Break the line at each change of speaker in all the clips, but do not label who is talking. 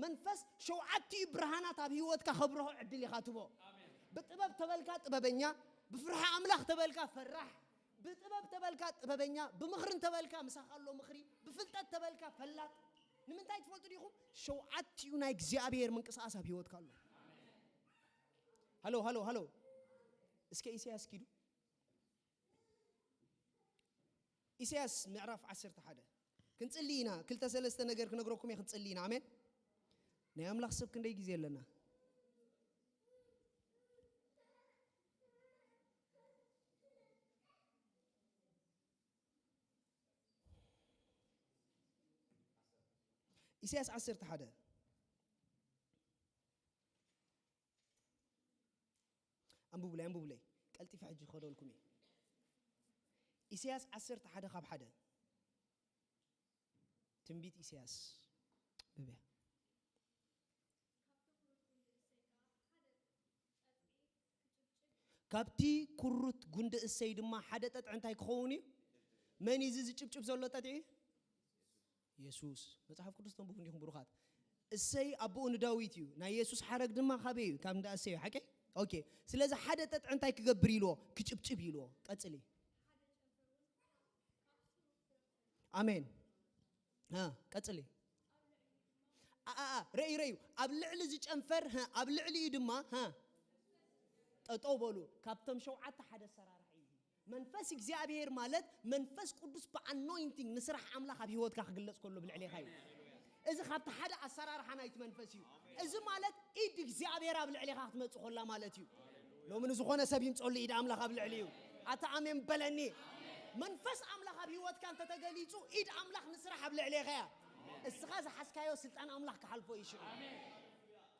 منفس شوعتي برهانات أبيوت كخبره عدلي خاتبه بتباب تبلكات ببنيا بفرح أملاخ تبلكا فرح بتباب تبلكات ببنيا بمخرن تبلكا مساق الله مخري بفلتات تبلكا فلات نمن تايت فولتو ديخم شوعتي يونا إكزيابير من قصاص أبيوت كالله هلو اسكي إسياس كيدو إسياس معرف 10 حدا كنت لينا كلتا سلسته نجر كنقرأكم يا كنت لينا آمين نعم لحسب كندي جزيل لنا إسياس 10 حدا أمبو بلاي قلتي في حج خدوا لكم إسياس 10 حدا خاب حدا تنبيت إسياس ببيع كابتي كروت جند السيد ما حدثت عن تاي خوني من يزيد شب زلة تدعي يسوع متحف كريستو بفندي خبروخات السي أبو نداويتيو نا يسوع حرق دم خبيه كم دا السي حكي أوكي سلازة حدثت عن تاي كجبريلو كشب يلو قتلي آمين ها قتلي رأي أبلع لزج أنفر ها أبلع لي دما ها أطوبلو كابتن شو عت حدا سرار حيه منفس إجزابير مالت منفس قدوس بأنوينتين نسرح عملا خبيه وود كخجلس كله بالعلي خاي إذا خبت حدا السرار حنا يتمنفسيو إذا مالت إيد إجزابير بالعلي خاطر ما تقول لا مالتيو لو من زخونة سبيم تقول لي إيد عملا خبل عليو أتعامل بلني منفس عملا خبيه وود كان تتجليتو إيد عملا نسرح بالعلي خيا السخاز حسكايو سلطان عملا كحلفو يشوف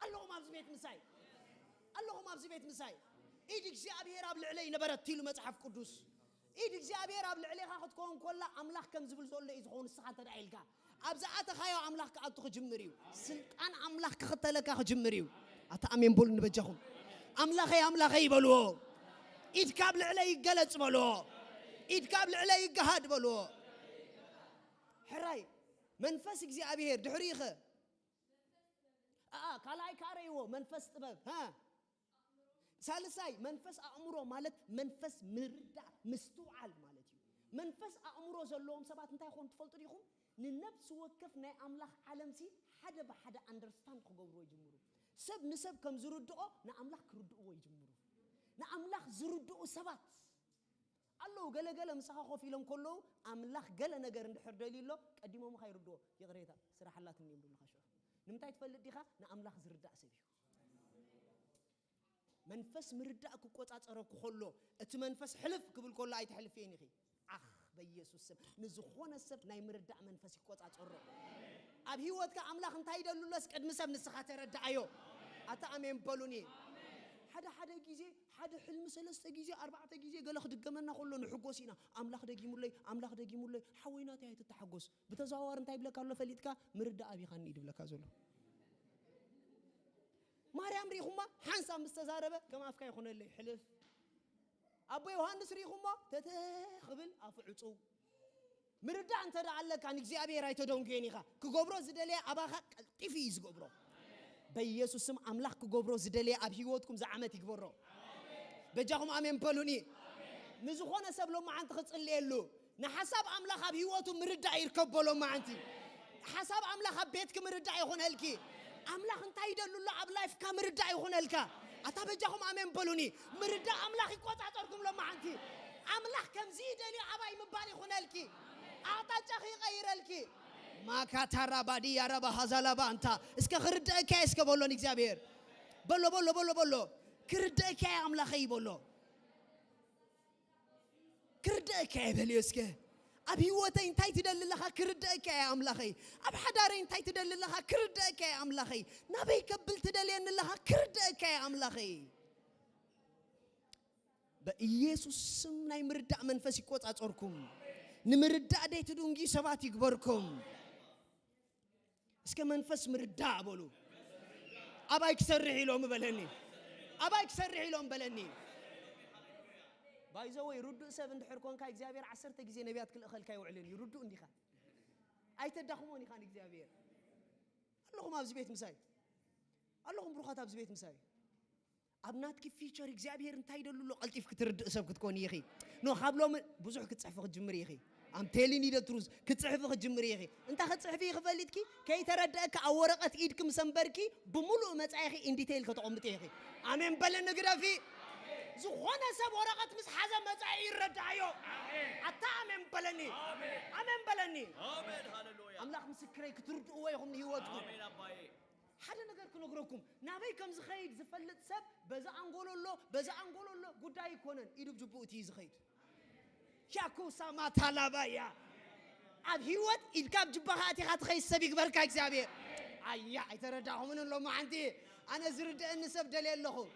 اللهم أبزبيت مساي اللهم أبزبيت مساي إيدك زابير قبل علي نبرت تيلو متحف قدوس إيدك زابير قبل علي خاخد كون كلا أملاك كم زبل زول إذا خون الساعة تدعيلك أبزعت خيا أملاك أتخ جمريو سلطان أملاك خطلك أخ جمريو أتأمين بول نبجهم أملاك يبلو إيدك قبل علي جلس بلو إيدك قبل علي جهاد بلو حراي منفسك زابير دحريخه كلاي كاريو منفس طبب ها ثالثاي منفس أمره مالت منفس مردا مستوعل مالتي منفس أمره زلهم سبات انتي خون تفلتوا ديكم ننفس وكفنا أملاخ عالمسي حدا بحدا understand خجورو يجمرو سب نسب كم زردو نا أملاخ كردو يجمرو نا أملاخ زردو سبات الله قال مسخا خوفي لهم كله أملاخ قال نجار ندحر دليله قديمه ما خيردو يغريتا سرح الله تنيم دون خشوع نمتى يتفلت ديخا نا أملاخ زردا سبيو منفس مرداء كوكوت أترك خلو أتمنفس حلف قبل كل آية حلفيني خي بيسوع السب نزخون السب ناي مرداء منفس كوكوت أترك أبي وقت كأملاخ انتهي دلولس قد مسب نسخات رداءيو أتأمين بلوني حدا جيزي حدا حلم سلسة جيزي 4 جيزي قال خد الجملنا خلو نحقوسينا أملاخ دقي مولي حوينا تهي تتحقوس بتزاور انتهي بلك الله فليتك مرداء أبي خاني دبلك أزوله مريم ريخوما حنسا مستزاربة كما أفكار يخون اللي حلف أبو يوحنس ريخوما تتخبل أفعصو مردا أنت دعلك عن إجزابي رايت دون كينيخا كجبرو زدلي أباخا تفيز جبرو بيسوع سم أملاك كجبرو زدلي أبيوتكم زعمت يجبرو بجاهم أمين بلوني نزخونا سبلو ما عند خص اللي له نحسب أملاك أبيوتهم مردا يركبوا ما عندي حسب أملاك بيتك مردا يخون هالكي أملاخ انتهي دلولا أبلايف كامردا يخون هالكا أتابجاهم أمين بلوني مردا أملاخ يقوت عطركم لما عندي أملاخ كم زيد لي أباي مبالي يخون هالكي أعطاك غير هالكي ما كتر بادي يا رب هزلا بانتا اسك خردا كي اسك بولو نكزابير بولو كردا كي أملاخ يبولو كردا كي بليوسك أبي وتين تايت دل لها كردك يا أملاخي أب حدارين تايت دل لها كردك يا أملاخي نبي قبل تدلين لها كردك يا أملاخي بيسوع سمنا يمردع منفسي قوت أتوركم نمردع دي تدونجي سبات يكبركم اسك منفس مردع بولو أبايك سرحي لهم بلني بايزو يردو سبن دحركون كاي إجزابير 10 جزء نبيات كل أخل كاي وعلن يردو انديخا أي تدخموني خان إجزابير اللهم أبز بيت مساي اللهم بروخات أبز بيت مساي أبنات كيف فيتشر إكزابير انتهي دلوا قلتيف كترد أسب كتكون يا أخي نو خابلو بزح كتصحف الجمر يا أخي I'm telling you the truth كتصحف الجمر يا أخي أنت ختصحفي خفلتكي كي تردك أو ورقة إيدكم سنبركي بملو متعاخي إن ديتيل كتقوم بتيخي أمين بلن نقرافي زخونا سب ورقة مس حزم متعاي الردعيو حتى أمين بلني أمين بلني
آمين هاللويا
أملاك مسكري كترد أويهم نيواتكم
آمين أباي
حدا نقدر كنقرأكم نبي كم زخيد زفلت سب بزا أنقول الله قداي كونن يدب جبوتي زخيد ياكو سما تلابايا أب هيوت إدكاب جبهاتي خات خيس سبيك بركة إكزابير أيا يترداهم من الله ما عندي أنا زرد أن سب دليل له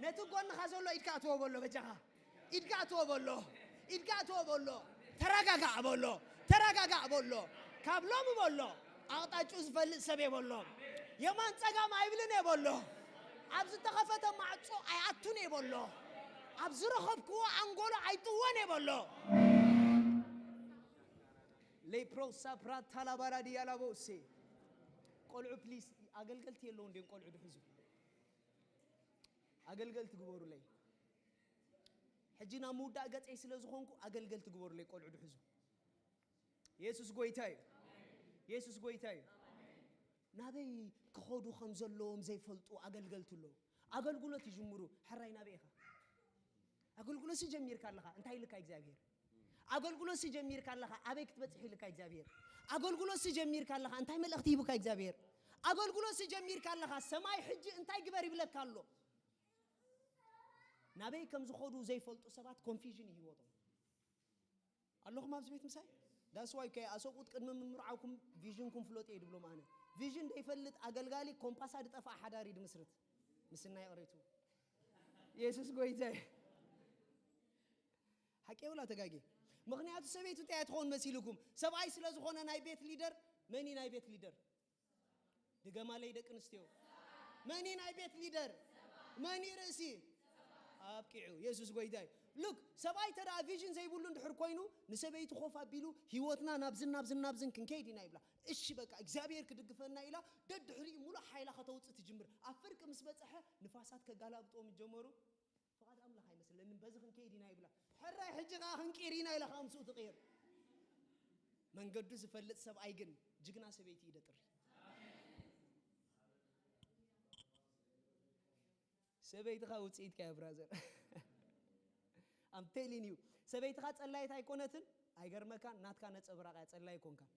نتوقع أن خازو الله إدكاتوا بولو بجها إدكاتوا بولو تراجع بولو كابلوم بولو أعطى جوز فل سبي بولو يمان تجا ما يبلني بولو أبز تخفت معصو أياتوني بولو أبز رخب كوا أنقول أيتواني بولو ليبرو سابرات تلابارا ديالا بوسي قولوا بليز أقلقلت يلون دين قولوا دحزو أقلقلت جبورو لي حجينا مودا قط أي سلازخونكو أقلقلت جبورو لي قولوا دحزو يسوع قويتاي نبي كخودو خمزلهم زي فلتو أقلقلت له أقلقلو تجمرو حراي نبيها أقلقلو سجمير كارلها أنت هيلك إكزابير أقلقلو سجمير كارلها أبيك تبتحي لك إكزابير أقلقلو سجمير كارلها أنت هيمل أختيبك إكزابير أقلقلو سجمير كارلها سماي حجي أنت هيجبري بلك كارلو نبي كم زخودو زي فلتو سبات confusion هي وضع اللهم أبز بيت مساي that's why كي أسوق قد مرعاكم فيجنكم فلوت إيه دبلو معنا فيجن ده يفلت أقلقالي كومباس هذا تفا حداري دمسرت مسنا يقريتو يسوع قويتاي حكي ولا تجاجي مغنيات سبيتو تأتخون مسيلكم سبعي سلازخونا ناي بيت ليدر مني ناي بيت ليدر دجمالي دك نستيو مني ناي بيت ليدر مني رأسي أبكيو يسوع قويتاي look سبعي ترى فيجن زي بقولون دحر كوينو نسبيتو خوف أبيلو هيوتنا نابزن كنكيدي نايبلا إيش بك إكزابير كدقفنا إلى دحري مولا حيلا خطوات تجمر أفرك مسبت صحة نفاسات كجالب توم الجمرو فقد أملا هاي مثلا لأن بزغ كنكيدي نايبلا حرة حجة هنكيرينا إلى خامسو تغير من قدوس فلت سبعي جن جنا سبيتي دتر سبيت خاوت إيد كابرازر I'm telling you سبيت خات الله يتاي كونتن أيجر مكان نات كانت أبراقات الله يكون كان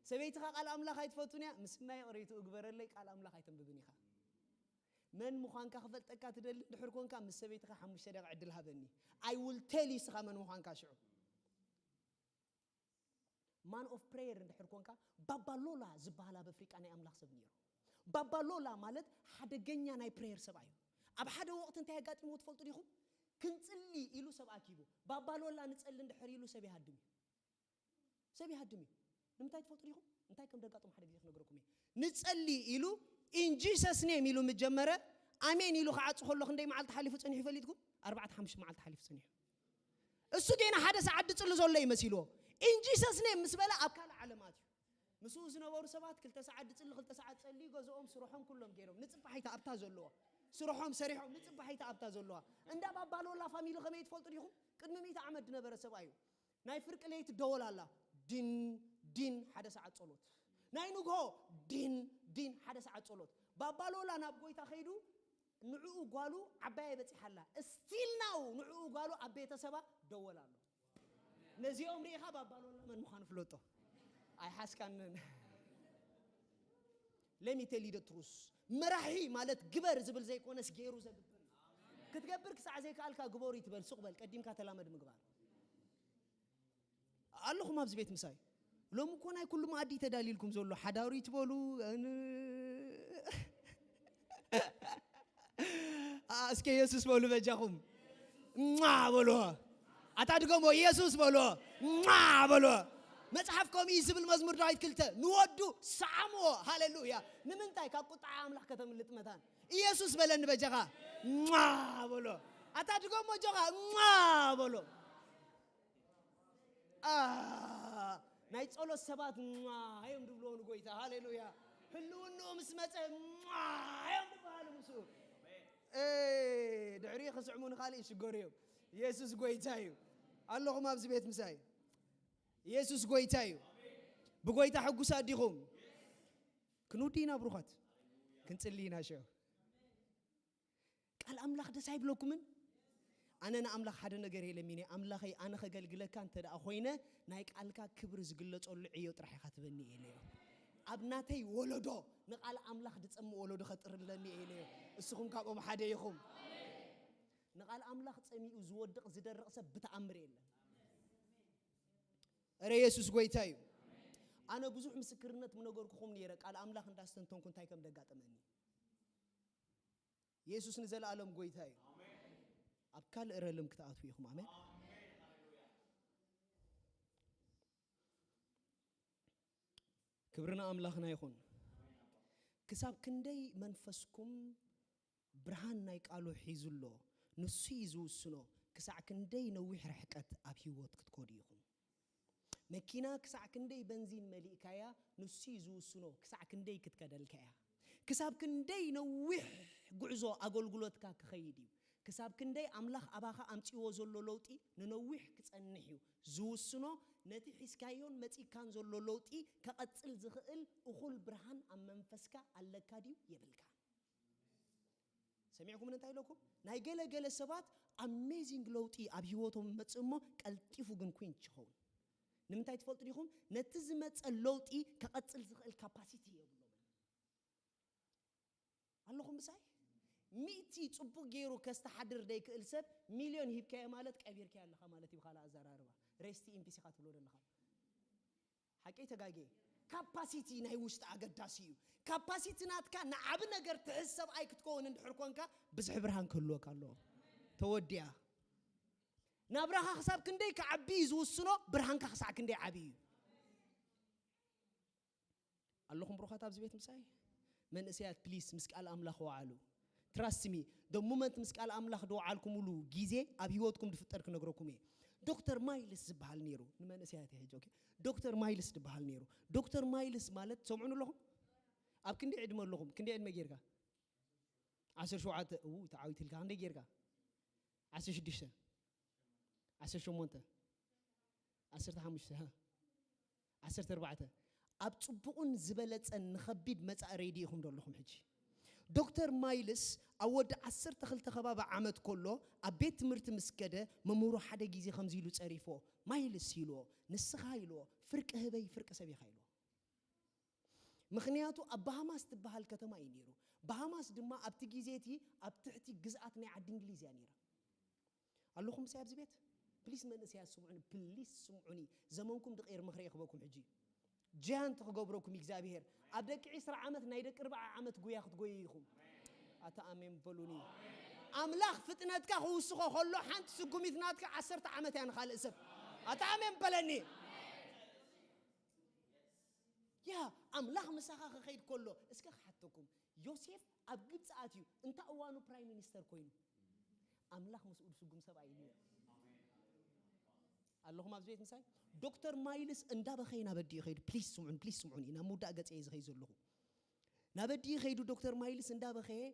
سبيت خا قال أملا خايت فوتونيا مسنا يقريتو أكبر لك قال أملا خايتم ببنيخا من مخان كخفت تكات دل دحركون كان مس سبيت خا حمش شرق عدل هذني I will tell you سخا من مخان كاشعو man of prayer دحركون كا بابالولا زبالة بفريق أنا أملا سبنيرو بابالولا مالت حدا جنيا ناي prayer سبعيو أب حدا وقت انتهى قات موت فلتو ديخو كنتلي إلو سبعة كيبو بابالولا نتسألن دحري إلو سبي هدمي نمتى تفلتو ديخو نتاي كم دقاتهم حدا جيخ نقولكم نتسألي إلو in Jesus name إلو متجمرة آمين إلو خاطر خلوا خندي معال تحليف تصنيح فليتكم 4-5 معال تحليف تصنيح السودين حدا سعد تصل زول لي مسيلو in Jesus name مسبلا أبكال علامات مسوز نوار سبات كل تسعد تصل كل تسعد تصلي جزءهم سروحهم كلهم جيرهم نتصبح حيتا أبتا زلوا سروحهم سريحهم نتصبح حيتا أبتا زلوا عند بابالو الله فاميلو خميت فلتو ديخو قد ميت عمد نبرة سبايو ناي فرق ليت دول الله دين حدا ساعة صلوت ناي نوغو دين حدا ساعة صلوت بابالو لا نابغوي تاخيدو نعو قالو عباية بتحلا still now نعو قالو عباية تسبا دول الله نزي أمريكا بابالو لا من مخان فلوتو I has can let me tell you the truth مرحي مالت جبر زبل زي كونس جيرو زبل كتجبرك ساعة زي كالكا جبوري تبل سقبل قديم كتلامد مقبال اللهم أبز بيت مساي لو مكون هاي كل ما عدي تدليلكم زولو حداري تبولو أسكي يسوس بولو بجاهم ما بولو أتادكم يسوس بولو ما بولو متحفكم يزبل مزمور دايت كلته نودو سامو هاليلويا نمنتاي كقطع أملاك كتم اللتمتان يسوس بلن بجاها ما بولو أتادكم وجاها ما بولو نايت أولو سبات هايم دبلون قويتا هاليلويا حلونا مسمته يوم بحال مسو دعري خصعمون خالي ايش غوريو يسوس غويتايو اللهم ابز بيت مساي يسوس غويتايو بغويتا حقوسا ديخوم كنودينا بروخات كنصلينا شو قال املاح دس አይብለኩምን أنا أملاك حدا نجاري لميني أملاكي أنا خجل جل كان ترى أخوينا نايك ألكا كبر زجلت أول عيوت راح يخاطبني إليه أبناتي ولده نقال أملاك دتسمى ولده خطر لني إليه السخون كابو محدا يخوم نقال أملاك تسمي وزود زدر رأسه بتأمرين ريسوس قويتايو أنا بزوج مسكرنت من أقول كخوم نيرك على أملاك نداستن تون كنت هيكم دقات أمني يسوع نزل عالم قويتايو أبكال إرلم كتاعت فيهم آمين كبرنا أملاخنا يخون كساب كندي منفسكم برهان نايك قالوا حيزلو نسيزو السنو كساع كندي نويح رحكت أبيوت كتكودي يخون مكينا كساع كندي بنزين مليكايا نسيزو السنو كساع كندي كتكدلكايا كساب كندي نويح قعزو أقول قلوتكا كخيدي كساب كندي أملاخ أباخا أمتي وزولو لوتي ننويح كتسنحيو زوسنو نتي حسكايون متي كان زولو لوتي كقتل زخئل أخول برهان أم منفسكا اللكاديو يبلكا سمعكم من انتهي لكم؟ ناي جل سبات amazing لوتي أبيوتهم متسمو كالتيفو جن كوين تشخون نمتاي تفلت ليكم نتزمت اللوتي كقتل زخئل capacity يبلو اللهم بساي ميتي تصبو جيرو كاستحضر ديك السب مليون هيب كاي مالت كبير كاي الله مالتي بخالا ازراربا ريستي ام بي سي خات بلود الله حقي تغاغي كاباسيتي ناي وشت اغداسيو كاباسيتي ناتكا نعب نجر تحسب اي كتكون اندحر كونكا بزح برهان كلو كالو توديا نابراها حساب كندي كعبي زوسنو برهان كخسع كندي عبي اللهم بروخات ابز بيت مساي من اسيات بليز مسكال املاخ وعالو Trust me, the moment مسكال أملاخ دو عالكم ولو جيزة أبيوتكم دفترك نقرأكم إيه. دكتور مايلس بحال نيرو، نما نسياتي هيك أوكي. دكتور مايلس بحال نيرو. دكتور مايلس مالت سمعون لهم؟ أب كندي عيد مر لهم، كندي عيد ما جيركا. عشر شو عاد تعاوي تلك عندي جيركا. عشر شديشة. عشر شو مونته. عشر تحمشته ها. عشر تربعته. أب تبقون زبالة أن نخبيد مسألة ريديهم دول لهم حجي. دكتور مايلس أود عصر تخلت خباب عمد كله أبيت مرت مسكده ممرو حدا جيزي خمزيلو تعرفه مايلس يلو نسخايلو فرق هبي فرق سبي خايلو مخنياتو أبهاماس تبها الكتما ينيرو بهاماس دما أبتجيزيتي أبتحتي جزءاتني عد إنجليزي ينيرا اللهم سياب زبيت بليس من نسيا سمعوني بليس سمعوني زمانكم دقير مخريخ بكم حجي جان تخجبروكم إجزابير أبدك عشر عامت نايدك 4 عامت قوياخد قويهم أتأمين بلوني أملاخ فتنتك هو سخو خلو حنت سقومي ثناتك 10 عامت يعني خال اسب أتأمين بلني يا أملاخ مساخة خير كله اسكا حتكم يوسف أبجد ساعتيو أنت أوانو برايم مينستر كوين أملاخ مسؤول سقوم 7 اللهم أبزيت مساي دكتور مايلس اندابا خينا بدي خير بليز سمعوني انا مودا قص ايز خيزلو نابدي خيدو دكتور مايلس اندابا خي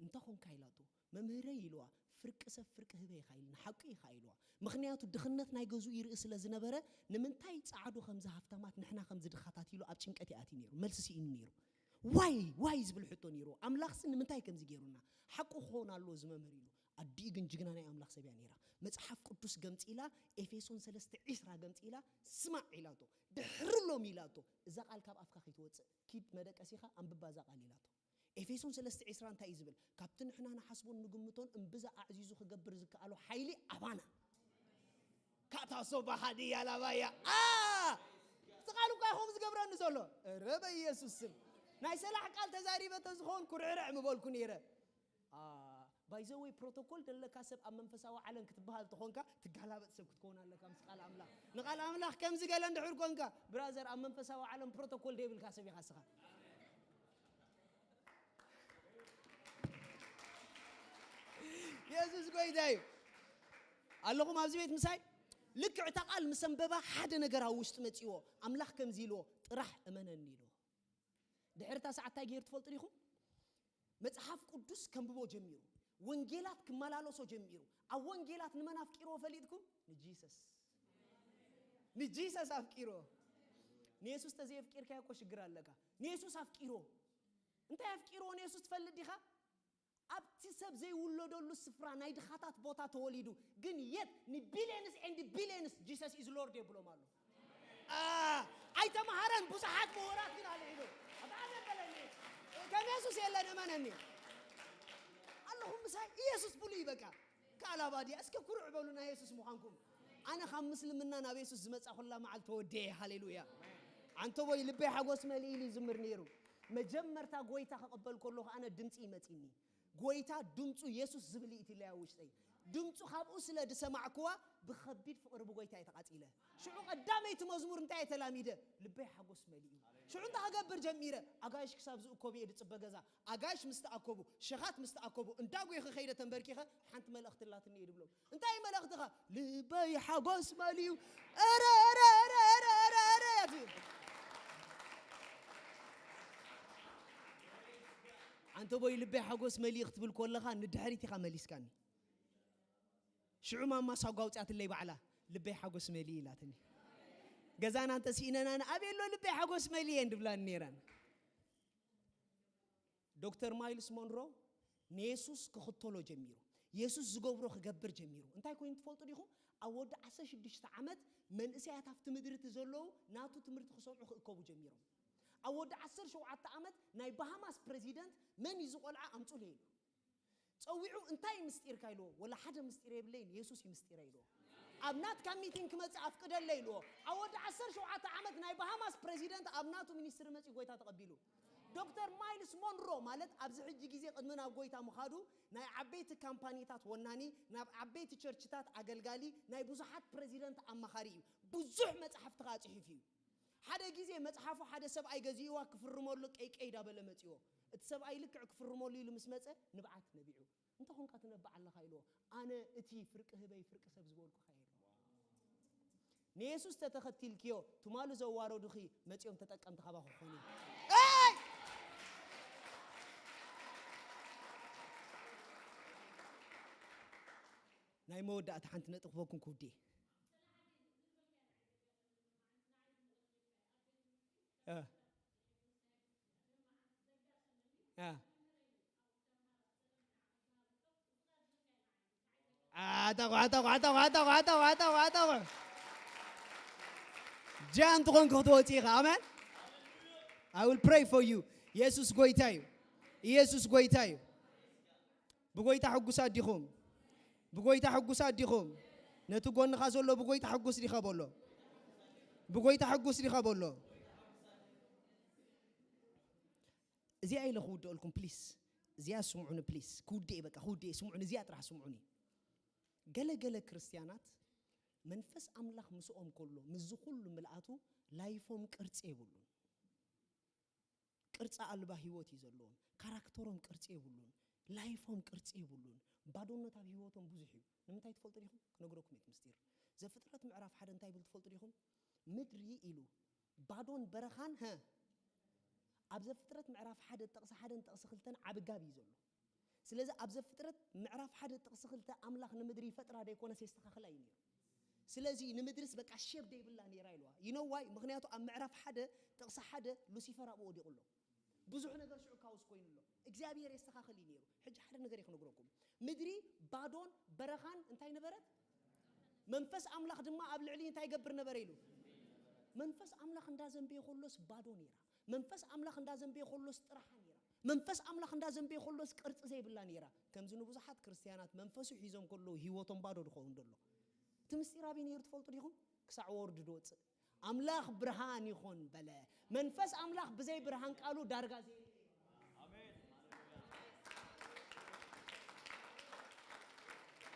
انتخون كايلاتو ممهري يلوا فرق سفرق هبي خايلنا حقي خايلوا مخنياتو دخنت ناي غزو يرئس لزنبره نمنتاي صعدو خمز هفتامات نحنا خمز دخاتات يلو اب چنقتي اتي نيرو ملس سي نيرو واي زبل حطو نيرو املاخ سن منتاي كمز غيرونا حقو خونالو زممهريلو أدي جنجنا ناي أملاك سبيانيرا متحف قدوس جمت إلى إفسون 3:10 جمت إلى سمع إلاتو دحرلو ميلاتو إذا قال كاب أفكا خيتوت كيد مدك أسيخا أم ببازا قال إلاتو إفسون 3:10 أنت إزبل كابتن إحنا نحسبون نجمتون أم بزا أعزيزو خجبر زك قالوا حيلي أبانا كاتا صوبا هدي يا لبايا سقالوا كاهم زجبران نزولو ربا يسوع ناي سلاح قال تزاري بتزخون كرعرع مبول كنيرة بايزوي بروتوكول دلك كسب أمم فسوا علن كتبها لتخونك تجهلها بس كتكون لك أمس قال أملاح نقال أملاح كم زقال عند حركونك برازر أمم فسوا علن بروتوكول ده بالكاسب يخسخ يسوع قوي دايو اللهم أبزيت مساي لك اعتقال مسببة حد نجرها وشت متيو أملاح كم زيلو راح أمانة نيلو ድሕርታ ሰዓታይ ገይር ትፈልጡ ዲኹም መጽሐፍ ቅዱስ ከምብቦ ጀሚሩ ወንጌላት ክመላለሶ ጀሚሩ ኣብ ወንጌላት ንመን ኣፍቂሮ ፈሊጥኩም ንጂሰስ ኣፍቂሮ ንኢየሱስ ተዘይፍቂርካ እኮ ሽግር ኣለካ ንኢየሱስ ኣፍቂሮ እንታይ ኣፍቂሮ ንኢየሱስ ትፈልጥ ዲኻ ኣብቲ ሰብ ዘይውለደሉ ስፍራ ናይ ድኻታት ቦታ ተወሊዱ ግን የት ንቢሊየንስ ኤንድ ቢሊየንስ ጂሰስ ኢዝ ሎርድ ይብሎም ኣሎ ኣይተማሃረን ብዙሓት ምሁራት ግን ኣልዒሉ ኣባለ በለኒ ከም ኢየሱስ የለን እመነኒ اللهم ساي ኢየሱስ ብሉ ይበቃ ካላባዲ እስከ ኩርዕ በሉና ኢየሱስ ምዃንኩም ኣነ ካብ ምስልምና ናብ ኢየሱስ ዝመጻ ሁላ መዓል ተወደ ሃሌሉያ አንተ ወይ ልቤ ሓጎስ መልኢሊ ዝምር ነይሩ መጀመርታ ጎይታ ከቀበል ከለኹ ኣነ ድምጺ ይመጽኒ ጎይታ ድምጹ ኢየሱስ ዝብል ኢትለያ ውሽጠይ ድምጹ ካብኡ ስለ ድሰማዕኩዋ ብኸቢድ ፍቅር ብጎይታ ይተቃጺለ ሽዑ ቀዳመይቲ መዝሙር እንታይ ተላሚደ ልቤ ሓጎስ መልኢ ሽዑ እንታ ሀገበር ጀሚረ አጋሽ ክሳብ ዝእኮብ ይድጽበ ገዛ አጋሽ ምስተአኮቡ ሸኻት ምስተአኮቡ እንዳጎ ይኸይደ ተንበርኪኸ ሓንት መልእኽት ላትኒ ይድብሎ እንታይ መልእኽትኻ ልቤ ሓጎስ መልኢ አረ ያቲ አንተ ቦይ ልቤ ሓጎስ መልኢ ክትብል ኮለኻ ንድሕሪት ኢኻ መሊስካኒ ሽዑ ማማ ሳጓውጻት ለይ ባዕላ ልቤ ሓጎስ መልኢ ኢላትኒ ገዛና አንተ ሲነና አቤሎ ልቤ ሓጎስ መልኢ እንድብላን ነራን ዶክተር ማይልስ ሞንሮ ኢየሱስ ክኽተሎ ጀሚሩ ኢየሱስ ዝገብሮ ክገብር ጀሚሩ እንታይ ኮይኑ ትፈልጡ ዲኹም ኣወድ 16 ዓመት መንእሰያት ኣብቲ ምድሪ ተዘለው ናቱ ትምህርቲ ክሰምዑ ክእከቡ ጀሚሮም ኣወድ 17 ዓመት ናይ ባሃማስ ፕሬዚደንት መን ይዝቆልዓ ኣምጹ ለይሉ ጸዊዑ እንታይ ምስጢር ካይሎ ወላ ሓደ ምስጢር የብለይን ኢየሱስ ይምስጢር ይሎ ኣብናት ካብ ሚቲንግ ክመጽእ ኣፍቅደለ ይሎ ኣወድ 17 ዓመት ናይ ባሃማስ ፕሬዚደንት ኣብናቱ ሚኒስትር መጽእ ጎይታ ተቀቢሉ ዶክተር ማይልስ ሞንሮ ማለት ኣብዚ ሕጂ ግዜ ቅድመና ጎይታ ምኻዱ ናይ ዓበይቲ ካምፓኒታት ወናኒ ናብ ዓበይቲ ቸርችታት አገልጋሊ ናይ ብዙሓት ፕሬዚደንት ኣማኻሪ እዩ ብዙሕ መጽሓፍቲ ካጽሒፍ እዩ ሓደ ግዜ መጽሓፉ ሓደ ሰብኣይ ገዚእዋ ክፍርመሉ ቀይቀይ ዳበለ መጽዮ እቲ ሰብኣይ ልክዕ ክፍርመሉ ኢሉ ምስ መጸ ንብዓት ነቢዑ እንተ ኮንካ ትነብዕ ኣለኻ ኢሎ ኣነ እቲ ፍርቂ ህበይ ፍርቂ ሰብ ዝበልኩ ኸይሩ ንኢየሱስ ተተኸቲልክዮ ትማሉ ዘዋረዱኺ መጽዮም ተጠቀምቲ ኸባ ክኾኑ ናይ መወዳእታ ሓንቲ ነጥብ ክበኩም ኩዴ عطوا جان تكون كتوتيها amen I will pray for you Jesus goitayu Jesus goitayu بغويتا حقوس اديخم بغويتا حقوس اديخم نتو غون خازولو بغويتا حقوس دي خابولو بغويتا حقوس دي خابولو زي اي لخود لكم بليز زي اسمعوني بليز كودي بقى خودي اسمعوني زي اطرح اسمعوني ገለገለ ክርስቲያናት መንፈስ አምላክ ምስኦም ኮሎ ምዝ ሁሉ መልአቱ ላይፎም ቅርጽ ይብሉን ቅርጽ አልባ ህይወት ይዘሉም ካራክተሮም ቅርጽ ይብሉን ላይፎም ቅርጽ ይብሉን ባዶነት ኣብ ህይወቶም ብዙሕ እዩ ንምንታይ ትፈልጡ ዲኹም ክነግረኩም ምስጢር ዘፍጥረት ምዕራፍ 1 እንታይ ብል ትፈልጡ ዲኹም ምድሪ ኢሉ ባዶን በረኻን ኣብ ዘፍጥረት ምዕራፍ 1 ጥቕስ 1 ጥቕስ 2 ዓብጋብ ይዘሉ ስለዚህ ኣብ ዘፍጥረት ምዕራፍ 1 ጥቕስ 2 አምላክ ንምድሪ ይፈጥራ ደይኮነ ሲስተኻኸላ እዩ ስለዚህ ንምድርስ በቃ ሼብ ደይብላ ነይራ ይልዋ you know why ምክንያቱ ኣብ ምዕራፍ 1 ጥቕስ 1 ሉሲፈር ኣብኡ ወዲቁሎ ብዙሕ ነገር ሽዑ ካውስ ኮይኑሎ እግዚአብሔር ይስተኻኸል ነይሩ ሕጂ ሓደ ነገር ይክነግረኩም ምድሪ ባዶን በረኻን እንታይ ነበረት መንፈስ አምላክ ድማ ኣብ ልዕሊ እንታይ ይገብር ነበር ኢሉ መንፈስ አምላክ እንዳዘንበየ ኾሎስ ባዶ ነይራ መንፈስ አምላክ እንዳዘንበየ ኾሎስ ጥራሓ መንፈስ አምላክ እንዳዘንበየ ኾሎስ ቅርጽ ዘይብላ ነይራ ከምዝኑ ብዙሓት ክርስቲያናት መንፈሱ ሒዞም ኮሎ ህይወቶም ባዶ ድኾን ደሎ ትምስጢራቢ ነይሩ ትፈልጡ ዲኹም ክሳዕ ወርድ ዶጽ አምላክ ብርሃን ይኹን በለ መንፈስ አምላክ ብዘይ ብርሃን ቃሉ ዳርጋ ዘይ አሜን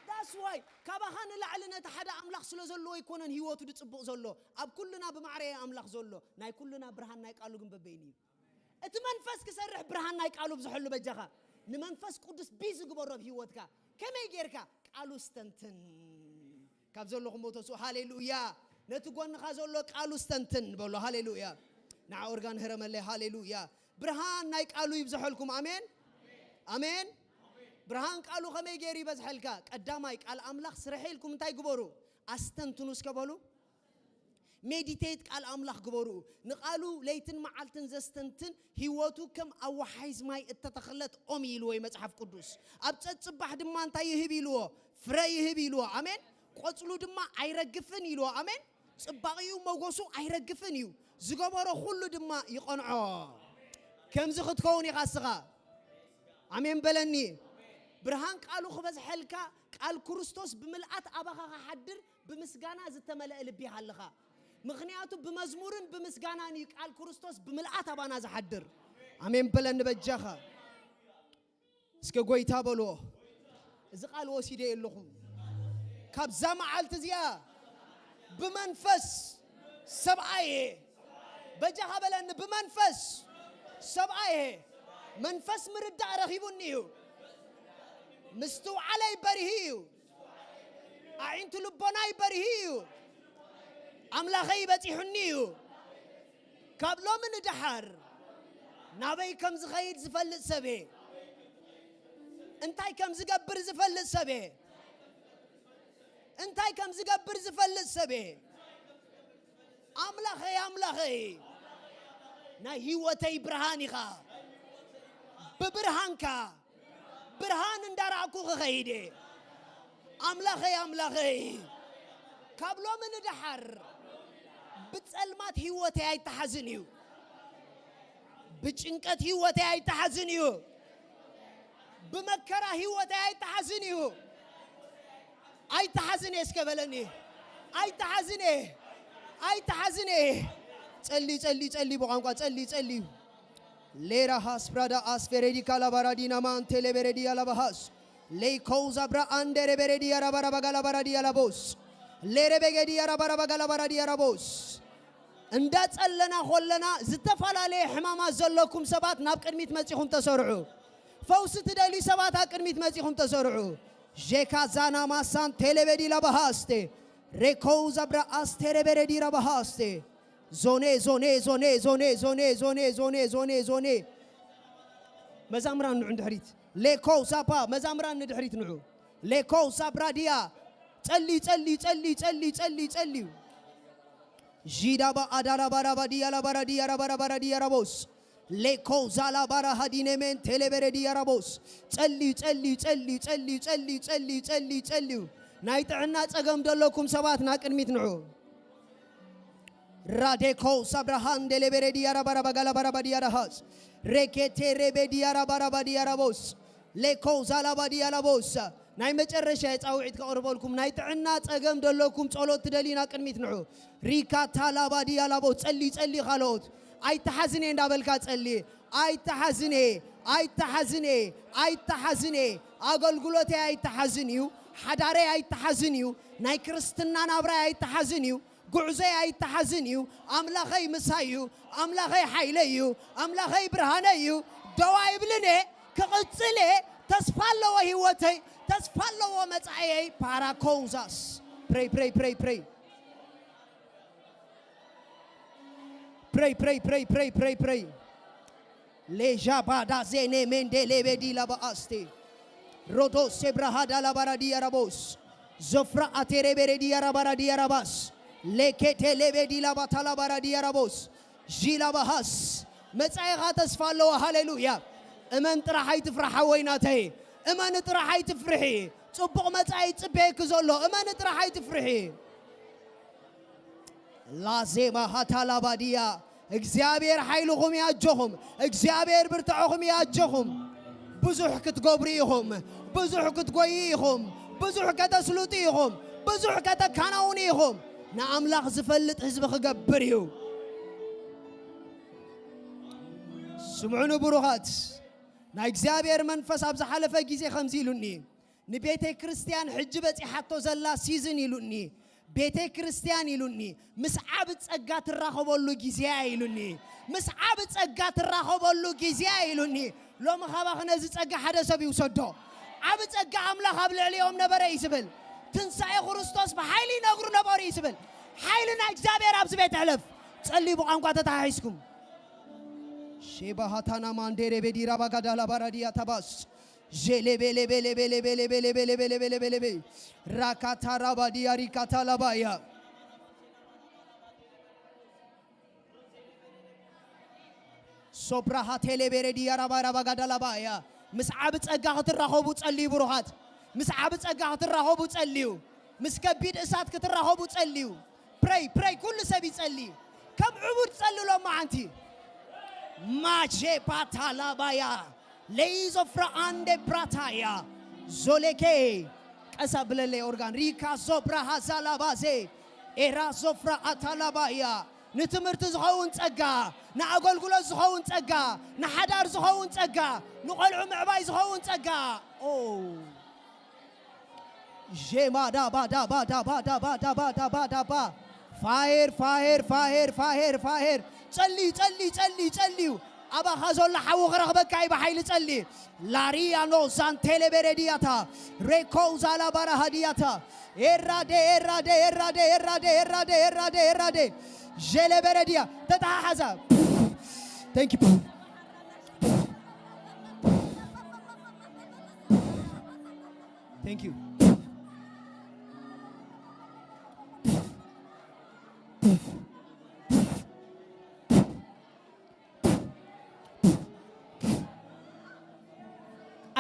that's why ካባኻን ለዓልነት ሓደ አምላክ ስለ ዘሎ ይኮነን ህይወቱ ድጽብቕ ዘሎ ኣብ ኩልና ብማዕረየ አምላክ ዘሎ ናይ ኩልና ብርሃን ናይ ቃሉ ግን በበይኒ እቲ መንፈስ ክሰርሕ ብርሃን ናይ ቃሉ ብዝሕሉ በጀኻ ንመንፈስ ቅዱስ ቢዝ ግበሮ ህይወትካ ከመይ ጌርካ ቃሉ ስተንትን ካብ ዘለኹም ሞተሱ ሃሌሉያ ነቲ ጎንኻ ዘሎ ቃሉ ስተንትን በሎ ሃሌሉያ ንዓ ኦርጋን ህረመለ ሃሌሉያ برهان نايك قالوا يبزحلكم آمين آمين برهان قالوا خمي جيري بزحلكا قدامايك قال أملاخ سرحيلكم انتاي قبروا أستنتنوس كبالو ميديتيت قال أملاخ قبروا نقالوا ليتن معالتن زستنتن هيواتو كم أو حيز ماي التتخلت أميلوه مصحف قدوس أبتت صباح دما انتا يهبيلوه فرا يهبيلوه آمين قصلو دما أيرقفن يلوه آمين صباقيو موغوسو أيرقفن يو زقبارو خلو دما يقنعو كم زخت كوني خاصغا آمين بلني برهان قالوا خبز حلكا قال كريستوس بملئات أباخا حدر بمسغانا زتملأ لبي حلخا مغنياتو بمزمورن بمسغاناني قال كريستوس بملئات أبانا زحدر آمين بلن بجاخا اسكا قويتا بلو إذا قال وسيدي اللخم كابزا معالت زيا بمنفس سبعايه بجاخا بلن بمنفس سبعايه منفس مرد رخيبونيو مستو علي برهيو أعينت لبناي برهيو أملاخي بتيحنيو قبل من دحر نبي كم زخير زفلت سبي انتاي كم زقبر زفلت سبي انتاي كم زقبر زفلت سبي أملاخي نا هيوتي برهانيخا ببرهانكا برهان اندارعكو خيدي أملاخي قبل من دحر بتسلمات هيوتي اي تحزنيو بچنقت هيوتي اي تحزنيو بمكره هيوتي اي تحزنيو اي تحزني اسكبلني اي تحزني تسلي بقانقا تسلي ليرا هاس برادا اسفريدي كالابارادينا مان تيليبريدي علابهاس لي كوزا برا اندر بريدي علابارا بغالابارادي علابوس ليرا بغدي علابارا بغالابارادي علابوس اندات علنا خلنا زتفالالي حماما زلكم سبات ناب قدميت مصيخم تسرعوا فوس تدلي سبات قدميت مصيخم تسرعوا جيكا زانا ماسان تيليبريدي لابهاستي ريكوزا برا استربريدي لابهاستي زوني مزامران نعند حريت ليكو سابا مزامران ند حريت نعو ليكو سابراديا تسلي جيدابا ادارا باراباديا لا باراديا رابوس ليكو زالا بارا هدينه من تيليبردي رابوس تسلي نايتعنا صقم دلكم سباتنا قدميت نعو راديكو سابراهان دليبردي رابارا بغالا باراباديا رهاس ريكيتي ريبدي راباراباديا رابوس ليكو زالا باديا رابوس ناي مጨረሻ ጻውዒት ከقربلكم نايتعنا صقم دلكم ጸሎት دلينا قدميت نعو ريكا تالاباديا لابو ጸلي خالوت اي تحزني እንዳበልካ ጸلي اي تحزني አገልግሎቴ አይ ተሐዝኒው ሓዳሬ አይ ተሐዝኒው ናይ ክርስትና ናብራ አይ ተሐዝኒው ጉዕዘይ አይ ተሐዝኒው አምላኸይ ምሳዩ አምላኸይ ሓይለዩ አምላኸይ ብርሃነዩ ደዋይ ብልኔ ከቅጽሌ ተስፋለዎ ህይወተይ ተስፋለዎ መጻኤይ ፓራኮውዛስ pray leja bada zene mende lebedi laba aste rodo sebrahada la baradi arabos zofra atere beredi arabaradi arabas lekete lebedi laba tala baradi arabos jila bahas መጻኤኻ ተስፋ ኣለዎ ሃሌሉያ እመን ጥራሓይ ትፍራሓ ወይናተይ እመን ጥራሓይ ትፍርሒ ጽቡቕ መጻኤ ጽበይክ ዘሎ እመን ጥራሓይ ትፍርሒ ላዜማ ሃታላባዲያ እግዚአብሔር ኃይልኩም ያጀኹም እግዚአብሔር ብርታዕኹም ያጀኹም ብዙሕ ክትገብሩይኹም ብዙሕ ክትጎይይኹም ብዙሕ ከተስሉጥይኹም ብዙሕ ከተካናውንይኹም ንኣምላኽ ዝፈልጥ ህዝቢ ክገብር እዩ ስምዑን ብሩኻት ናይ እግዚአብሔር መንፈስ ኣብ ዝሓለፈ ግዜ ከምዚ ኢሉኒ ንቤተ ክርስቲያን ሕጂ በፂሓቶ ዘላ ሲዝን ኢሉኒ ቤተ ክርስቲያን ኢሉኒ ምስዓብ ጸጋ ትራኸበሉ ጊዜ ኢሉኒ ምስዓብ ጸጋ ትራኸበሉ ጊዜ ኢሉኒ ሎም ኻባኽነ ዝ ጸጋ ሓደ ሰብ ይውሰዶ ዓብ ጸጋ ኣምላኽ ኣብ ልዕሊኦም ነበረ ይስብል ትንሳኤ ክርስቶስ ብሓይሊ ይነግሩ ነበሩ ይስብል ሓይልና እግዚአብሔር ኣብ ቤት ሕለፍ ጸልዩ ብቋንቋ ተታሒስኩም ሼባሃታና ማንዴሬ ቤዲራ ባጋዳላ ባራዲያ ታባስ ጄሌቤሌቤሌቤሌቤሌቤሌቤሌቤሌቤሌቤሌቤ ራካታራ ባዲያ ሪካታላባያ ሶብራሃ ቴሌቤሬዲያ ራባራ ባጋዳላባያ مسعاب تصقا تراخبو تصلي بروحات مسعاب تصقا تراخبو تصليو مسكبيد اسات كتراخبو تصليو براي كل سبي تصلي كم عمر تصلوا لما انتي ما جي باتالا بايا ليزو فران دي براتايا زوليكي قسابل لي اورغان ريكا زوبرا هازالا بازي ايرا زوفرا اتالا بايا نتمرت زخون تصقا نعقلقلو زخون تصقا نحدار زخون تصقا نقلعو معباي زخون تصقا او جيما دا با دا با دا با دا با دا با دا با دا با فاير صلي ابا خازول حو غرغ بكاي بحيل صلي لاريا نو سان تيليبريدياتا ريكو زالا بارا هدياتا إرادة جلبرديا تتحازا thank you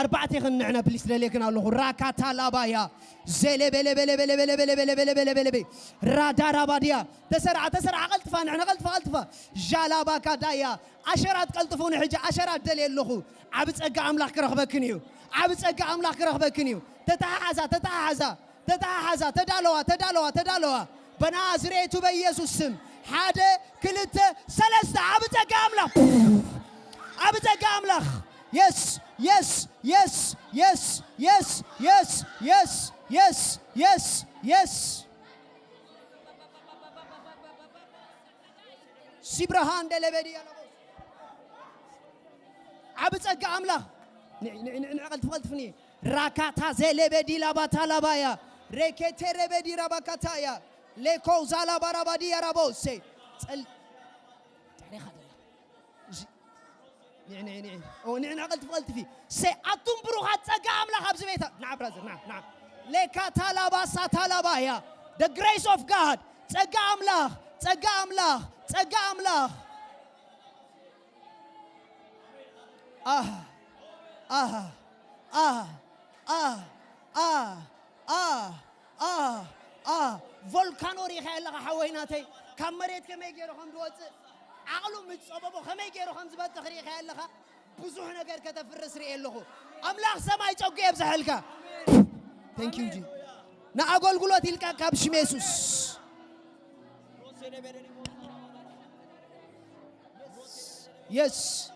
أربعة خنعنا بالإسرائيليين الله راكاتا لابايا زلي بلي بلي بلي بلي بلي بلي بلي بلي بلي بلي رادا راباديا تسرع قلتفا نحن قلتفا جالابا كدايا عشرات قلتفون حجة عشرات دليل لخو عبد أجا أملاك كرهبكنيو تتعازا تدالوا بنازريتو بيسوع السم حدا كلته سلسة عبد أجا أملاك Yes. سيبرهان دلبدي أنا عبد أجا أملا نعقلت فني راكاتا زلبدي لاباتا لابايا ركتة ربدي رباكاتايا لكو زالا برابدي رابوسي تاريخ يعني او قلت فيه سيعطم بروحات تسقى أملا خبز بيتا نعم برازر نعم لكا تالابا ساتالابايا the grace of God تسقى أملا فولكانو ريخي لغا حويناتي كامريت كما يجيرو خم دوات عقلو متصوبو خما يجيرو خم زبات تخريخي لغا بزوح نقر كتفرس رئي اللغو أملاخ سماي توقي يبزحلك thank you جي نعقول قلوة تلك كابش ميسوس yes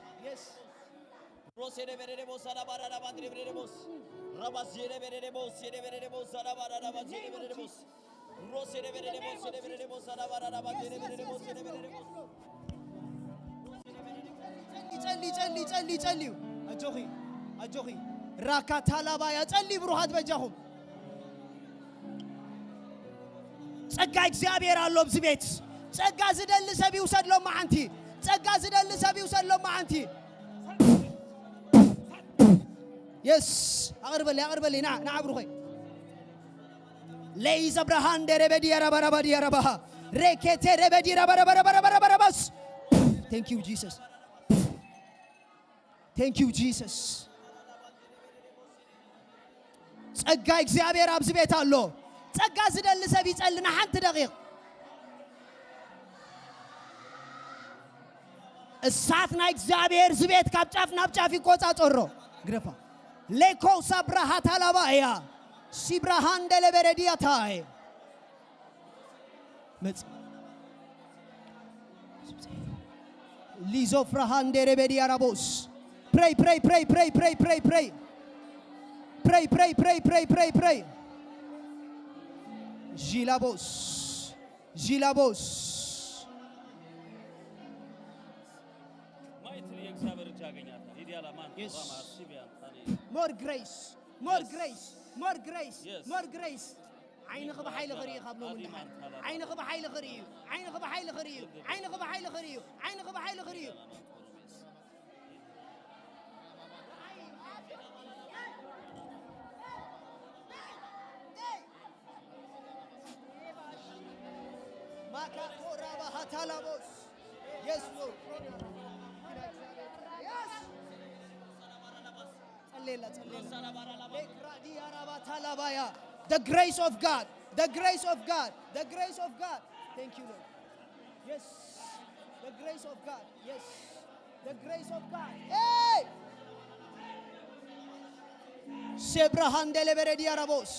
ጸልዩ አጆኺ ራካታላባያ ጸልይ ብሩሃት በጃኹም ጸጋ እግዚአብሔር አለው በዚህ ቤት ጸጋ ዝደል ሰብ ይውሰድ ለማዓንቲ ጸጋ ዝደል ሰብ ይውሰድ ለማዓንቲ yes አቅርበልኝ ና ብሩኸይ ለይዘ ብርሃን ደረበዲ ያራባራባዲ ያራባሃ ሬኬቴ ረበዲ ያራባራባራባራባስ thank you Jesus ጸጋ እግዚአብሔር አብዝ ቤት አለው ጸጋ ዝደል ሰብ ይጸልና አንተ ደቂቅ እሳትና እግዚአብሔር ዝቤት ካብጫፍ ናብጫፍ ይቆጻጾሮ ግረፋ ለኮ ሰብራሃት አላባያ ሲብራሃን ደለበረዲያታይ መጽ ሊዞፍራሃን ደረበዲያራቦስ pray Gilabos yes more grace عينك بحيل غريق قبل من حال عينك بحيل غريق Katalabos. Yes, Lord. Yes. The grace of God. The grace of God. The grace of God. Thank you, Lord. Yes. The grace of God. Yes. The grace of God. Hey! Sebrahan delebere diarabos.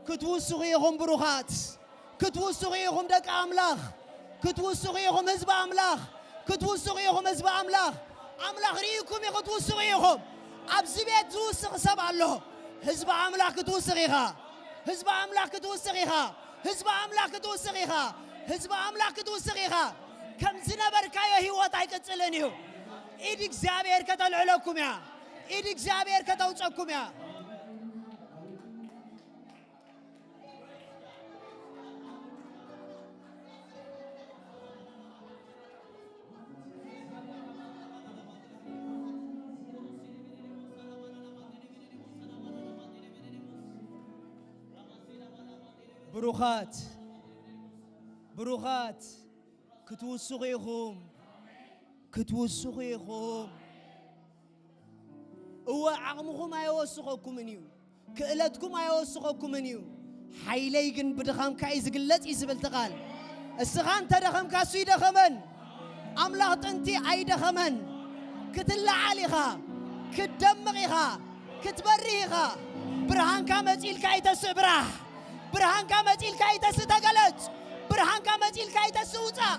ክትውስኹ ኢኹም ብሩኻት ክትውስኹ ኢኹም ደቂ ኣምላኽ ክትውስኹ ኢኹም ህዝቢ ኣምላኽ ክትውስኹ ኢኹም ህዝቢ ኣምላኽ ኣምላኽ ርኢኩም ክትውስኹ ኢኹም ኣብዚ ቤት ዝውስኽ ሰብ ኣሎ ህዝቢ ኣምላኽ ክትውስኽ ኢኻ ህዝቢ ኣምላኽ ክትውስኽ ኢኻ ህዝቢ ኣምላኽ ክትውስኽ ኢኻ ህዝቢ ኣምላኽ ክትውስኽ ኢኻ ከም ዝነበርካዮ ህይወት ኣይቅፅልን እዩ ኢድ እግዚኣብሔር ከተልዕለኩም እያ ኢድ እግዚኣብሔር ከተውፀኩም እያ ብሩኻት ብሩኻት ክትውስኹ ኢኹም ክትውስኹ ኢኹም እወ ዓቕምኹም ኣይወስኸኩምን እዩ ክእለትኩም ኣይወስኸኩምን እዩ ሓይለይ ግን ብድኻምካ እዩ ዝግለጽ እዩ ዝብል ትቓል እስኻ እንተደኸምካ እሱ ይደኸመን ኣምላኽ ጥንቲ ኣይደኸመን ክትለዓል ኢኻ ክትደምቕ ኢኻ ክትበርህ ኢኻ ብርሃንካ መጺልካ ይተስእ ብራህ ብርሃንካ መጺልካ ይተስእ ተገለጽ ብርሃንካ መጺልካ ይተስእ ውፃእ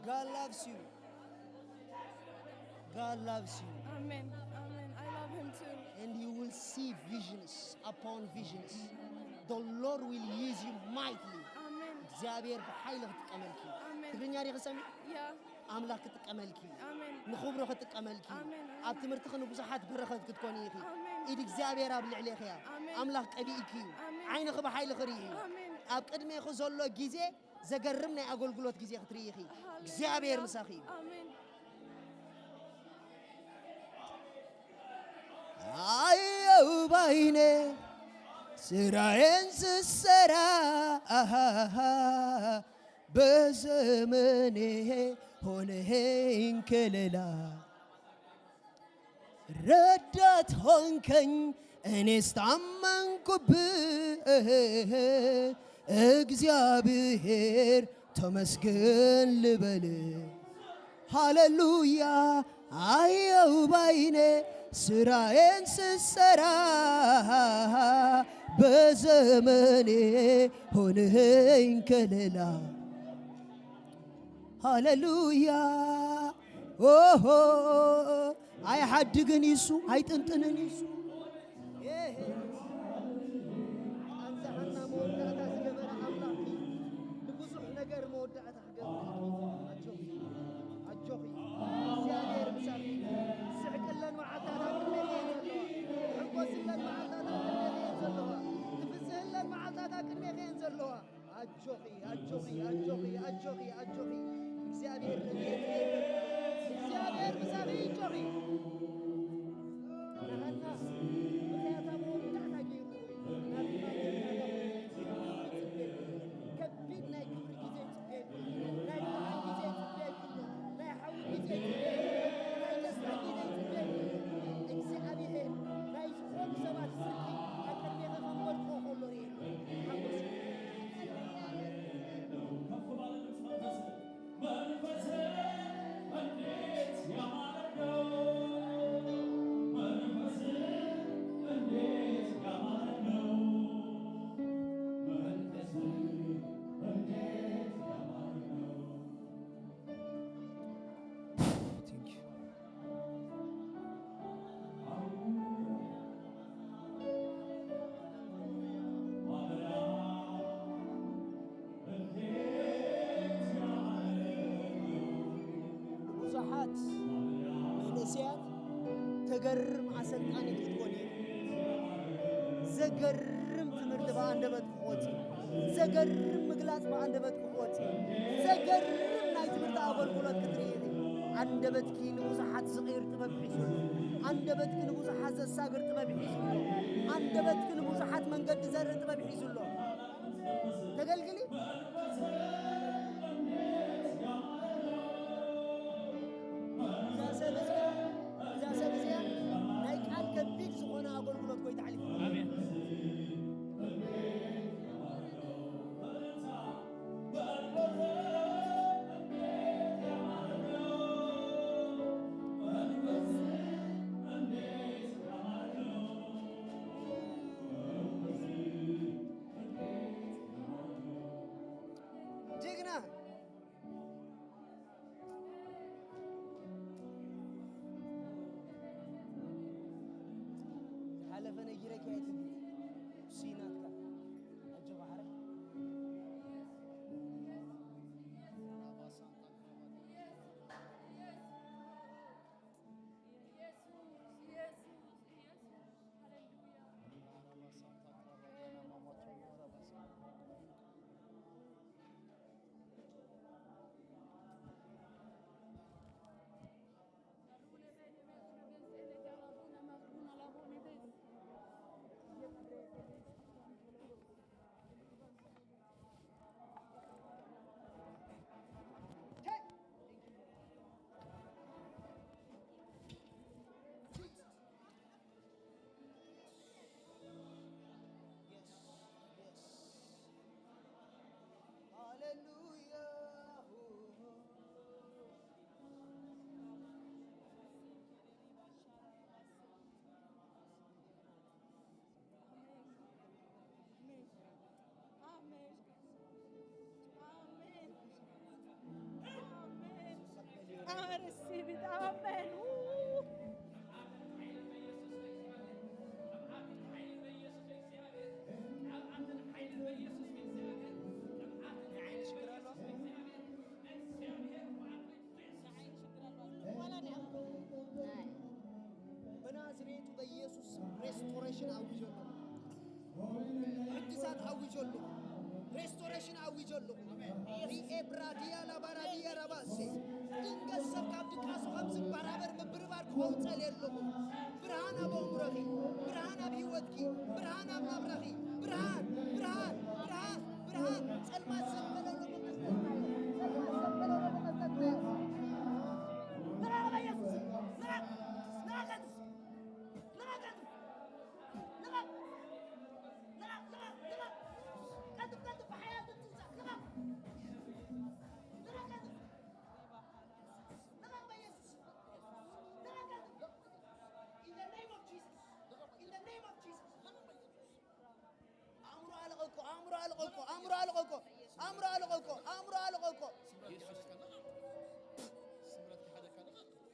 God loves you. God loves you.
Amen. Amen. I love him too.
And you will see visions upon visions. The Lord will use you mightily.
Amen.
እግዚአብሔር በኃይል ክትቀመልኪ
Amen.
ትግርኛ ዲኺ ሰሚ
Yeah.
ኣምላኽ ክትቀመልኪ
Amen.
ንኽብሮ ክትቀመልኪ
Amen.
ኣብ ትምህርትኺ ንብዙሓት በረኸት ክትኮኒ ኢኺ
Amen.
ኢድ እግዚአብሔር ኣብ ልዕሊኺ እያ
Amen.
ኣምላኽ ቀቢእኪ እዩ
Amen.
ዓይንኺ ብሓይሊ ክርኢ እዩ
Amen.
ኣብ ቅድሜኺ ዘሎ ግዜ ዘገርም ናይ ኣገልግሎት ግዜ ክትርኢ ኢኺ እግዚአብሔር ምሳኺ እዩ
Amen.
አየው ባይኔ ስራዬን ስሰራ በዘመኔ ሆነኸኝ ከለላ ረዳት ሆንከኝ እኔስ ታመንኩብህ እግዚአብሔር ተመስገን ልበል ሃሌሉያ አየው ባይኔ ስራዬን ስሰራ በዘመኔ ሆነኸኝ ከለላ ሃሌሉያ ኦሆ ኣይሓድግን ይሱ ኣይጥንጥንን ይሱ ኣንዛሓና መወዳእታ ዝገበረ ኣምላኽ ንብዙሕ ነገር መወዳእታ ክገብር ኣጆኺ እግዚኣብሔር ምሳኺ ዝስሕቅለን መዓልታት ኣብ ቅድሜኸ እየን ዘለዋ ሕጐስለን መዓልታት ኣብ ቅድሜኸ እየን ዘለዋ ትፍስህለን መዓልታት ኣብ ቅድሜኸ እየን ዘለዋ ኣጆኺ ኣጆኺ ኣጆኺ ኣጆኺ ኣጆኺ እግዚአብሔር ረድኤት እግዚአብሔር ምሳኺ ጆኺ ናሃና ምክንያታ መወዳእታ ገይሩ ከቢድ ናይ ክብሪ ጊዜ ጽበየኩ ናይ ብርሃን ጊዜ ጽበየኩ ናይ ሓዊ ጊዜ ጽበየኩ ናይ ደስታ ጊዜ ጽበየኩ እግዚአብሔር ናይ ዝኾኑ ሰባት ስርቂ ኣብ ቅድሜኸ ክወድቆ ከሎ ርኤሉ ሓጐስ
መንፈሴ እንዴት ያማረ ነው
መንእስያት ተገርም አሰልጣኒ ክትኮን ዘገርም ትምህርት በአንደበት ክኾት ዘገርም ምግላጽ በአንደበት ክኾት ዘገርም ናይ ትምህርት አገልግሎት ክትርኢ አንደበትኪ ንብዙሓት ዝቕይር ጥበብ ሒዙሎ አንደበትኪ ንብዙሓት ዘሳግር ጥበብ ሒዙሎ አንደበትኪ ንብዙሓት መንገዲ ዘርኢ ጥበብ ሒዙሎ ተገልግሊ እዛ ሰብ እዚኣ ናይ ቃል ከቢድ ዝኾነ አገልግሎት ጎይታ ሓሊፉ አሜን
receive it. Amen.
በናዝሬቱ በኢየሱስ ሬስቶሬሽን አውጆሎ እድሳት አውጆሎ ሬስቶሬሽን አውጆሎ ሪኤብራዲያ ላባራዲያ ራባሴ ድንገት ሰብ ካብ ድቃሱ ከምዚ ባራበር ምብርባር ክወውፀል የለኹ ብርሃን ኣብ ኣእምሮኺ ብርሃን ኣብ ህይወትኪ ብርሃን ኣብ ናብራኺ ብርሃን ብርሃን ብርሃን ብርሃን ጸልማት ዘበለሎ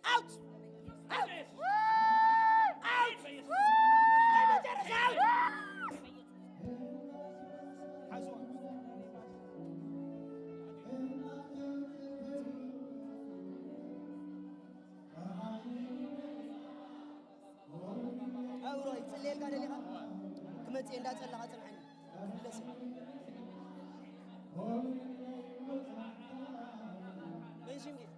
Out! Out! Out! أوروي تسليل قال لي كمتي إن لا تسلق تنعني لسه من شمجي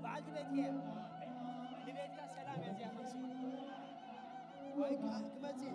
بعلت بيتها لبيتك سلام يا زياد خمسة هاي كمتي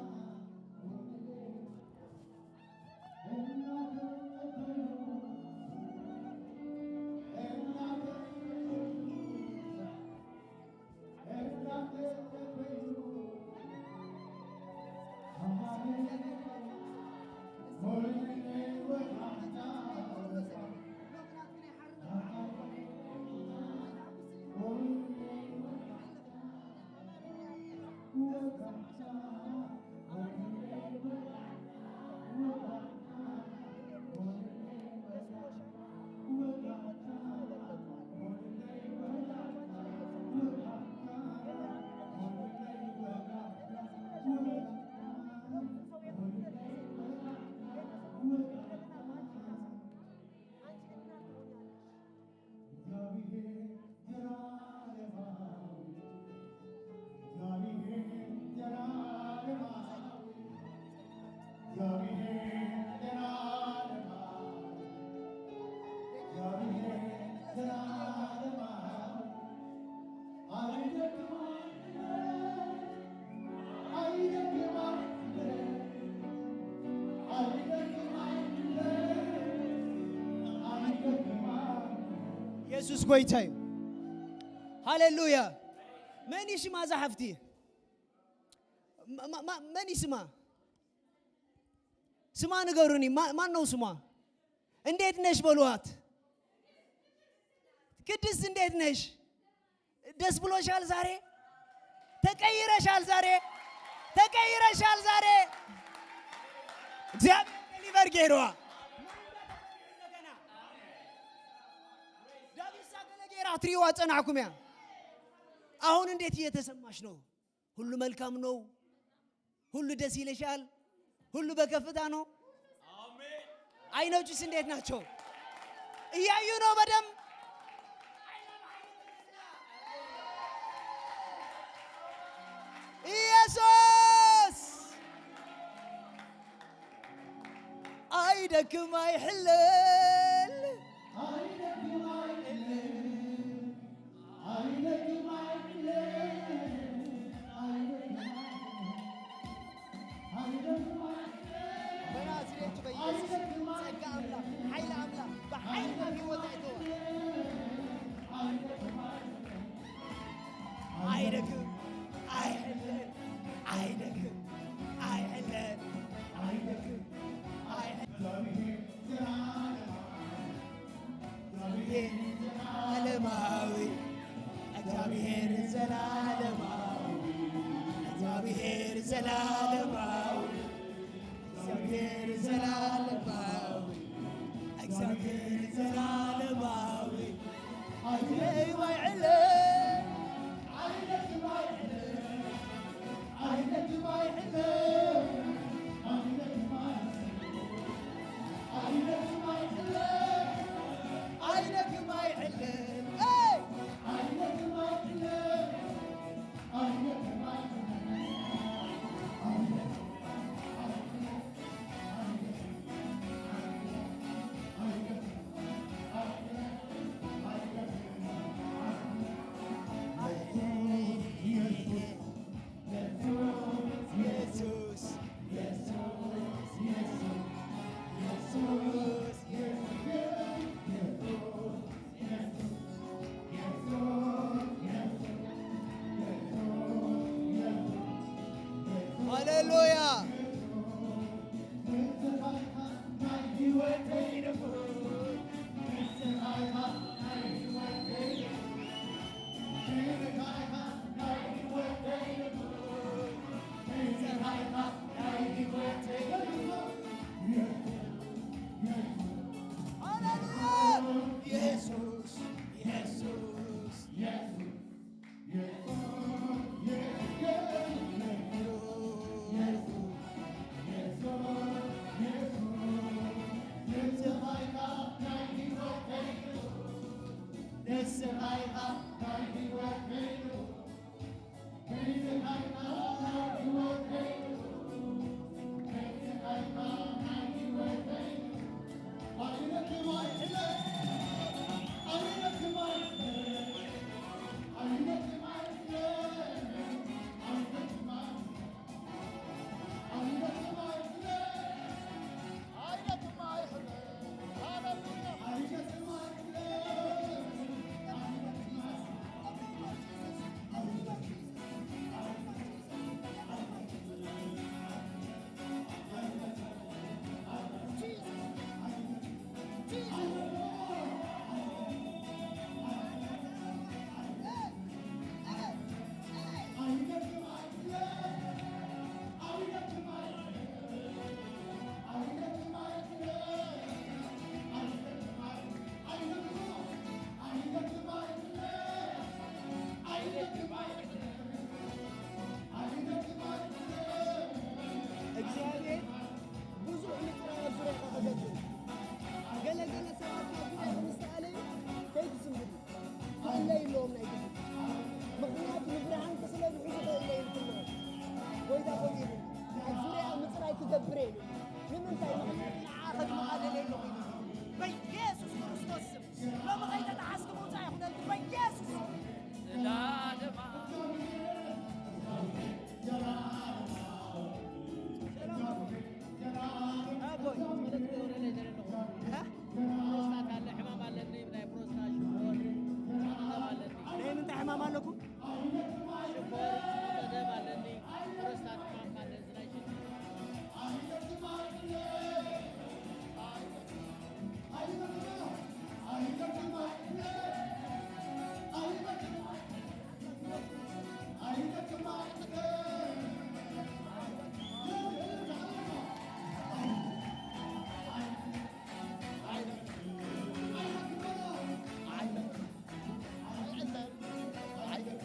ኢየሱስ ጎይታ እዩ። ሃሌሉያ። መን ይስማ ዛሕፍቲ? መን ይስማ? ስማ ንገሩኒ። ማን ነው ስሟ? እንዴት ነሽ በሏት። ቅድስት እንዴት ነሽ? ደስ ብሎሻል ዛሬ? ተቀይረሻል ዛሬ? ተቀይረሻል ዛሬ? እግዚአብሔር ሊበር ጌሯ ዳዊት ሳገለጌራ ትሪዋ ጸናዕኩም ያ። አሁን እንዴት እየተሰማሽ ነው? ሁሉ መልካም ነው? ሁሉ ደስ ይለሻል? ሁሉ በከፍታ ነው? አይኖችስ እንዴት ናቸው? እያዩ ነው በደንብ? ኢየሱስ አይደክም አይሕልል በናዝሬቱ በኢየሱስ ጸጋ አምላክ ኃይል አምላክ በኃይል በሕይወት አይተዋል። አይደክም አይሕልል አይደክም አይሕልል አይደክም ዓለማዊ እግዚአብሔር ዘላለማዊ እግዚአብሔር ዘላለማዊ እግዚአብሔር ዘላለማዊ እግዚአብሔር ዘላለማዊ አይደክም አይሕልል አይደክም አይሕልል አይደክም አይሕልል አይደክም አይሕልል አይደክም አይሕልል Hallelujah. Jesus, Jesus, ሕማም ኣለኩም?
ሽኮር ቀደም ኣለኒ ፕሮስታት ሕማም ካለ ዝናይ ሽንቲ
I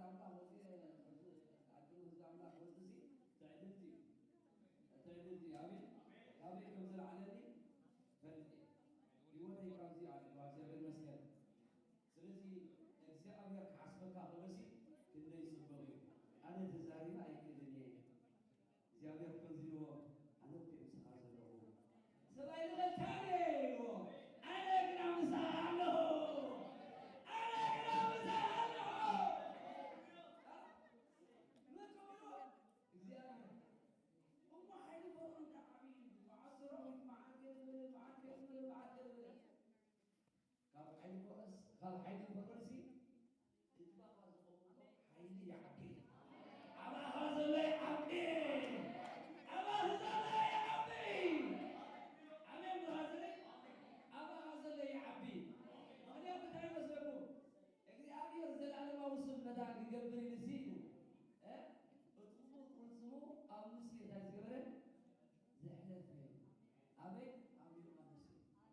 አምላክ ወጤ አድሩ አምላክ ወጥዚ ትዕልልቲ ትዕልልቲ አሜን አሜን ከምዘል ዓለኒ ፈልጤ ይወደይ ካብዚ አለ እግዚአብሔር ይመስገን። ስለዚህ እግዚአብሔር ካስበካ ሆነሲ ክንደይ ጽበው አነ ተዛሪባ አይክልኝ እግዚአብሔር ከዚሮ አነ ተምሳ ዘለው ሰባይ ለካኔ አነ ግራ ምሳለሁ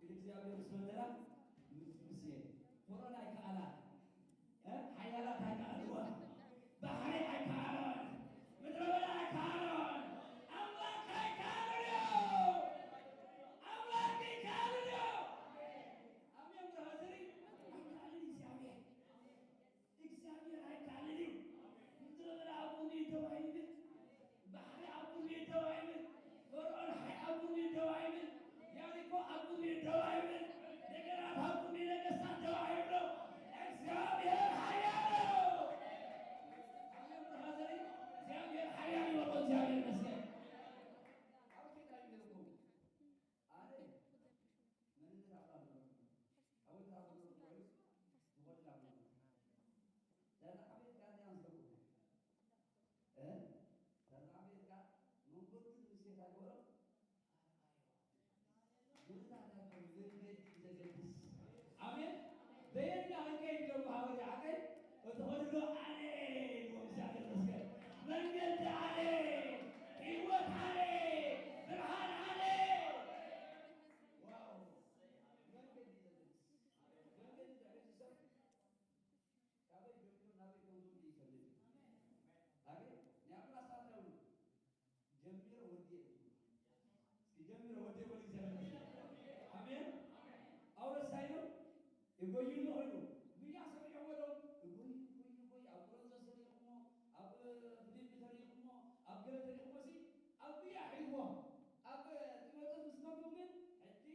እግዚአብሔር ስለላ ምስዬ ኮሮና ይካላ ሀያላት አይካልዋ ባህሪ አይካል ምድረበዳ አይካል አምላክ አይካል አምላክ አይካል አሜን ብራዘሪ አይካል እግዚአብሔር አይካል ምድረበዳ አቡኒ ተዋይል ባህሪ አቡኒ ተዋይል ኮሮና አቡኒ ተዋይል ያሪኮ አቡኒ ተዋይል ነገራት አቡኒ ነገስታት ተዋይል እግዚአብሔር ኃያል ነው። አሜን ብራዘሪ እግዚአብሔር ኃያል ነው። እግዚአብሔር ይመስገን። አውቂ ታይልኩ አለ ምን ተራባሉ አውታ ብሎ ቆይ ወጣ ነው ተራቤት ጋር ያንሰሩ ተራቤት ጋር መንገዱ ሲታ ጎረ አሜን በየና አንቀኝ ደግሞ ሀወሪ አቀኝ ወተወልዶ አለ እግዚአብሔር ይመስገን። መንገድ አለ ሕይወት አለ ብርሃን አለ ዋው መንገድ ይዘልስ ካበይ ጆጆ ናበይ ጆጆ ይፈልግ አሜን ያምና ሳታው ጀምሮ ወዴ ጀምሮ ወዴ ወደ እግዚአብሔር አሜን አውረሳይ ነው የጎዩ ነው ሁሉ ብያ ሰው ያወለው ጎይ አብሮ ዘሰለሞ አብ ፍዲን ተሪኩሞ አብገለ ተሪኩሞሲ አብያ አይዋ አብ ትመጣ መስማቱን እጂ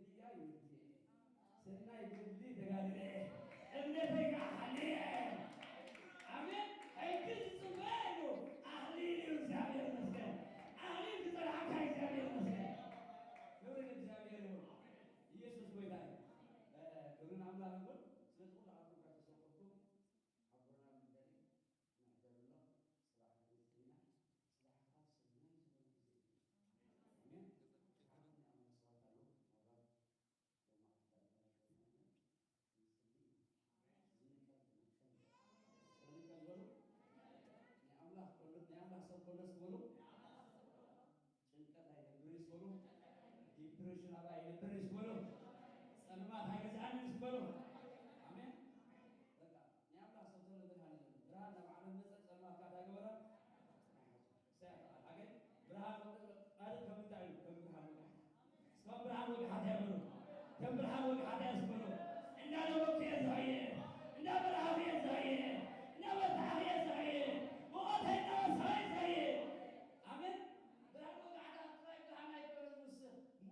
ብያ ይውቴ ሰናይ ግዲ ተጋድለ እምነቴ ጋር አሜን እጂ ጽባዩ አህሊ እግዚአብሔር ይመስገን አህሊ ተራካ እግዚአብሔር ይመስገን ወደ እግዚአብሔር ነው ኢየሱስ ጌታ ክብርን አምላክ ነው። ስለዚህ ለአብሮ ጋር ተሰቆጡ አብሮና ምንደሪ ናደርና ስላህ ወስና ስላህ አስና ስለዚህ አሜን አሁን አመስዋዕታ ነው ማለት ለማስተዳደር ነው የአምላክ ቆሎት የአምላክ ሰው ቆሎስ ብሎ ጭንቀት አይነበርስ ብሎ ዲፕሬሽን አባይ አይነበርስ ብሎ ጸልማት አይገዛንስ ብሎ አሜን በቃ የአምላክ ሰው ተወለደ ካለ ብርሃን ለዓለም ነጸ ጸልማት ካታገበረ ሰዓት አገኝ ብርሃን አለ ከምታዩ ብርሃን ወደ እስከ ብርሃን ወደ ሀዳ ብሎ ከብርሃን ወደ ሀዳ ብሎ እና ለወቅ የዛየ እና ብርሃን የዛየ እና ወጣህ የዛየ ወጣህ ነው ሳይ አሜን ብርሃን ወደ ሀዳ ላይ ብርሃን አይበረስ እግዚአብሔር